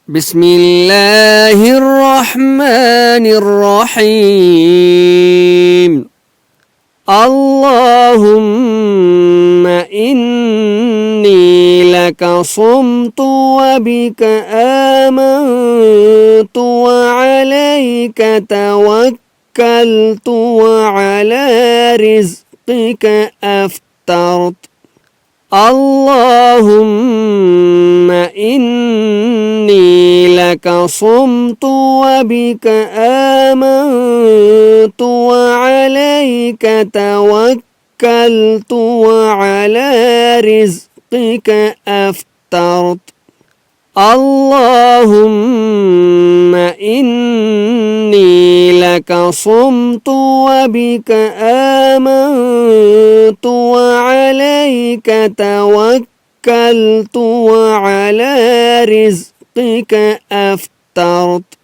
بسم الله الرحمن الرحيم. اللهم إني لك صمت وبك آمنت وعليك توكلت وعلى رزقك أفطرت. اللهم إني لك صمت وبك آمنت وعليك توكلت وعلى رزقك أفطرت. اللهم إني لك صمت وبك آمنت وعليك توكلت وعلى رزقك أفطرت.